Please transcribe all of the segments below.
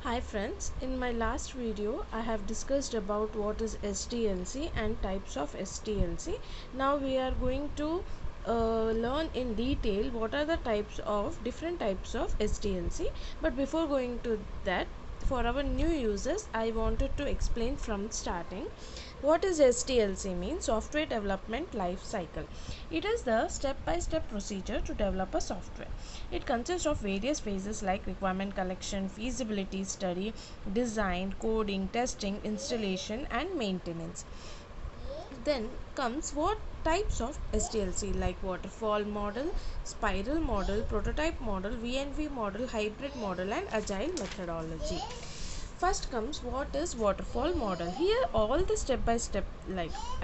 Hi friends, in my last video I have discussed about what is sdlc and types of sdlc. Now we are going to learn in detail what are the different types of sdlc. But before going to that, for our new users I wanted to explain from starting what is SDLC means. Software development life cycle. It is the step-by-step procedure to develop a software. It consists of various phases like requirement collection, feasibility study, design, coding, testing, installation and maintenance. Then comes what types of SDLC like waterfall model, spiral model, prototype model, VNV model, hybrid model and agile methodology. First comes what is waterfall model. Here all the step by step,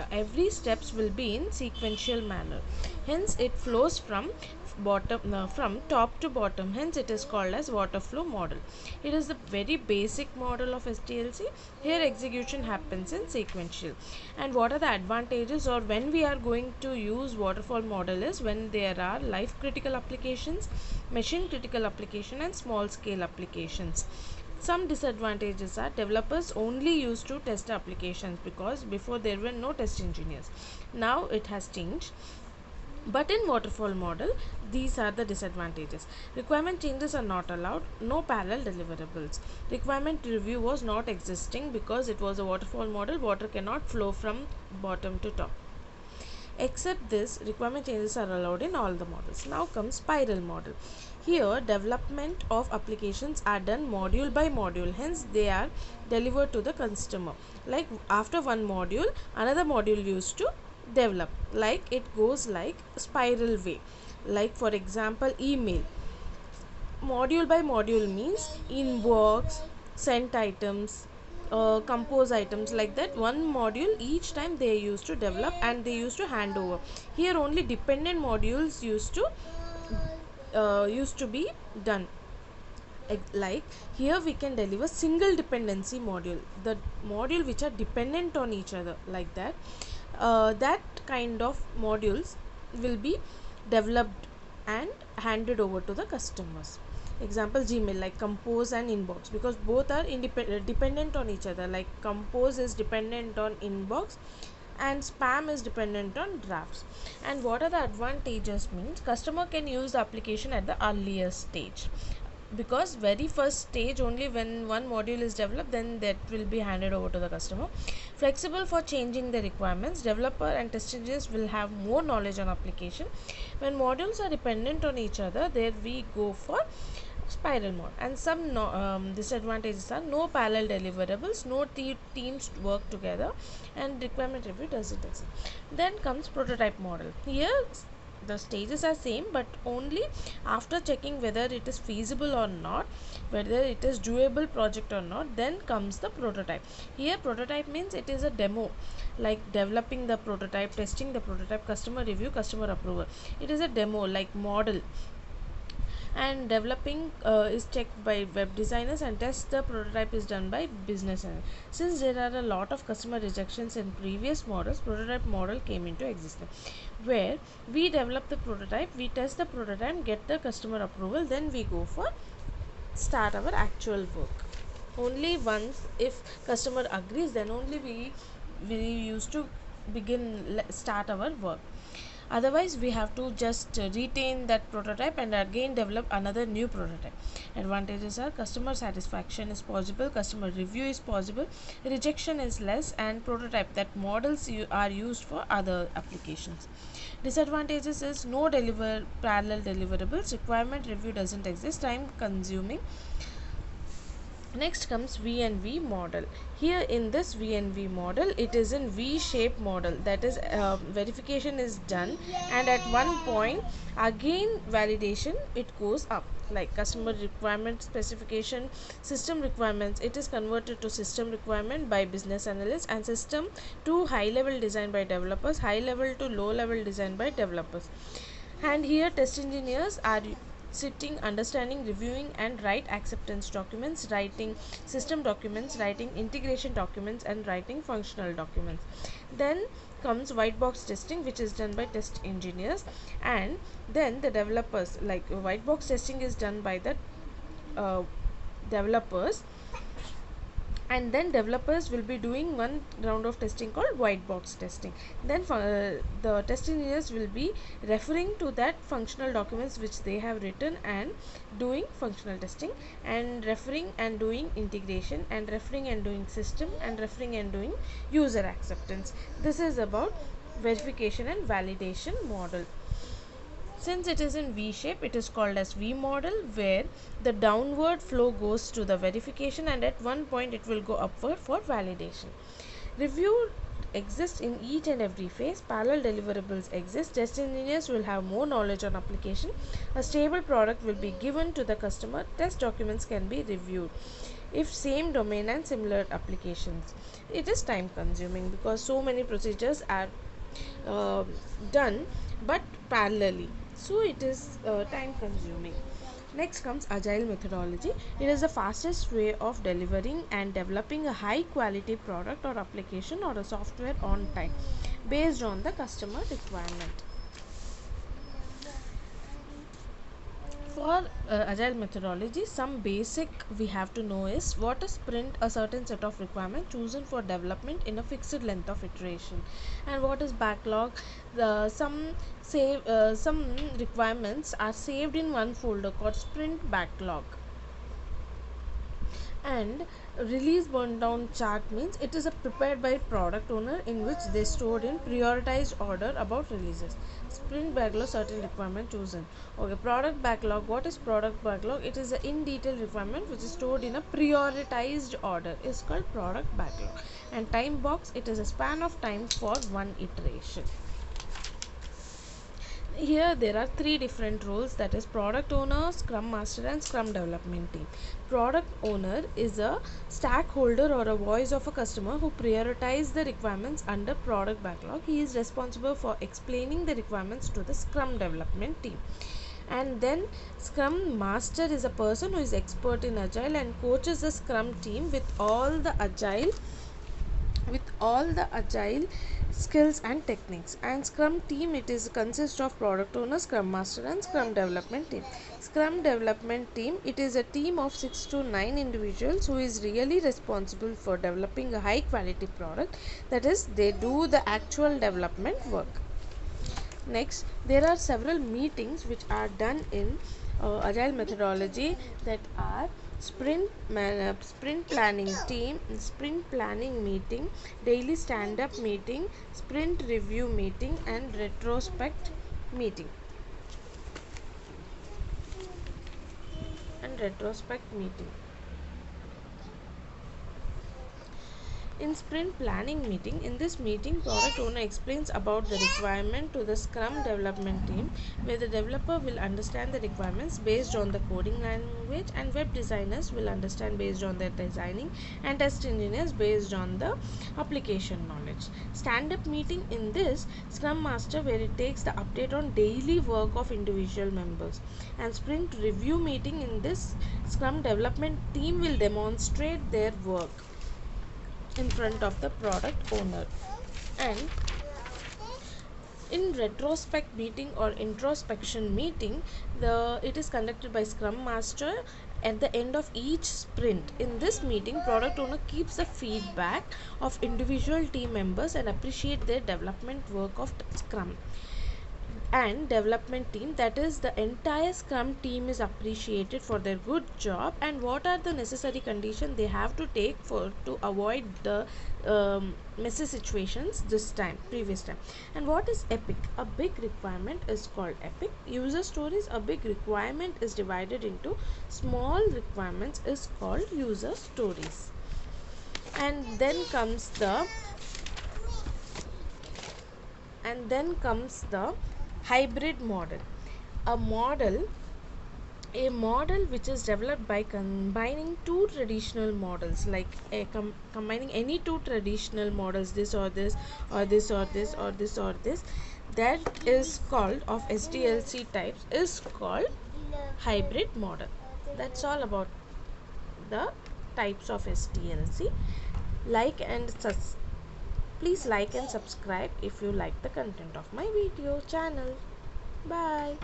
every steps will be in sequential manner, hence it flows from top to bottom, hence it is called as water flow model. It is the very basic model of SDLC. Here execution happens in sequential. And what are the advantages, or when we are going to use waterfall model, is when there are life critical applications, machine critical application and small scale applications. Some disadvantages are developers only used to test applications, because before there were no test engineers. Now it has changed. But in waterfall model, these are the disadvantages. Requirement changes are not allowed, no parallel deliverables. Requirement review was not existing because it was a waterfall model. Water cannot flow from bottom to top. Except this, requirement changes are allowed in all the models. Now comes spiral model. Here development of applications are done module by module, hence they are delivered to the customer. Like after one module, another module used to develop, like it goes like spiral way. Like for example, email module by module means inbox, sent items, compose items, like that one module each time they used to develop and they used to hand over. Here only dependent modules used to be done. Like here we can deliver single dependency module, the module which are dependent on each other, like that. That kind of modules will be developed and handed over to the customers. Example, Gmail, like compose and inbox, because both are dependent on each other. Like compose is dependent on inbox and spam is dependent on drafts. And what are the advantages means, customer can use the application at the earliest stage, because very first stage only, when one module is developed, then that will be handed over to the customer. Flexible for changing the requirements, developer and test engineers will have more knowledge on application. When modules are dependent on each other, there we go for spiral mode. And some disadvantages are no parallel deliverables, no teams work together, and requirement review doesn't exist. Then comes prototype model. Here the stages are same, but only after checking whether it is feasible or not, whether it is doable project or not, then comes the prototype. Here prototype means it is a demo, like developing the prototype, testing the prototype, customer review, customer approval. It is a demo like model. And developing is checked by web designers, and test the prototype is done by business analysts. Since there are a lot of customer rejections in previous models, prototype model came into existence, where we develop the prototype, we test the prototype, get the customer approval, then we go for start our actual work. Only once if customer agrees, then only we used to start our work. Otherwise we have to just retain that prototype and again develop another new prototype. Advantages are customer satisfaction is possible, customer review is possible, rejection is less, and prototype that models are used for other applications. Disadvantages is no parallel deliverables, requirement review doesn't exist, time consuming. Next comes VNV model. Here in this VNV model, it is in V-shape model, that is verification is done, and at one point again validation it goes up. Like customer requirement specification, system requirements, it is converted to system requirement by business analysts, and system to high level design by developers, high level to low level design by developers. And here test engineers are sitting, understanding, reviewing and write acceptance documents, writing system documents, writing integration documents and writing functional documents. Then comes white box testing, which is done by test engineers, and then the developers. Like white box testing is done by the developers, and then developers will be doing one round of testing called white box testing. Then the test engineers will be referring to that functional documents which they have written and doing functional testing, and referring and doing integration, and referring and doing system, and referring and doing user acceptance. This is about verification and validation model. Since it is in V shape, it is called as V model, where the downward flow goes to the verification and at one point it will go upward for validation. Review exists in each and every phase. Parallel deliverables exist. Test engineers will have more knowledge on application. A stable product will be given to the customer. Test documents can be reviewed if same domain and similar applications. It is time consuming because so many procedures are uh, done but parallelly, so it is time consuming. Next comes agile methodology. It is the fastest way of delivering and developing a high quality product or application or a software on time based on the customer requirement. For agile methodology, some basic we have to know is what is sprint, a certain set of requirements chosen for development in a fixed length of iteration, and what is backlog. Some requirements are saved in one folder called sprint backlog. And release burn down chart means it is a prepared by product owner in which they stored in prioritized order about releases. Sprint backlog, certain requirement chosen. Okay, product backlog. What is product backlog? It is a in detail requirement which is stored in a prioritized order, is called product backlog. And time box, it is a span of time for one iteration. Here there are three different roles, that is product owner, scrum master, and scrum development team. Product owner is a stakeholder or a voice of a customer who prioritizes the requirements under product backlog. He is responsible for explaining the requirements to the scrum development team. And then scrum master is a person who is expert in agile and coaches the scrum team with all the agile skills and techniques. And scrum team, it is consists of product owner, scrum master, and scrum development team. Scrum development team, it is a team of 6 to 9 individuals who is really responsible for developing a high quality product, that is they do the actual development work. Next, there are several meetings which are done in agile methodology, that are sprint planning meeting, daily stand up meeting, sprint review meeting, and retrospect meeting. In sprint planning meeting, in this meeting, product owner explains about the requirement to the scrum development team, where the developer will understand the requirements based on the coding language, and web designers will understand based on their designing, and test engineers based on the application knowledge. Stand up meeting, in this scrum master, where it takes the update on daily work of individual members. And sprint review meeting, in this scrum development team will demonstrate their work in front of the product owner. And in retrospect meeting or introspection meeting, it is conducted by scrum master at the end of each sprint. In this meeting, product owner keeps the feedback of individual team members and appreciate their development work of scrum and development team, that is the entire scrum team is appreciated for their good job, and what are the necessary conditions they have to take for to avoid the messy situations previous time. And what is epic? A big requirement is called epic. User stories, a big requirement is divided into small requirements, is called user stories. And then comes the hybrid model. A model which is developed by combining two traditional models, like combining any two traditional models, this or this, or this or this, or this or this, that is called of SDLC types, is called hybrid model. That's all about the types of SDLC. Please like and subscribe if you like the content of my video channel. Bye.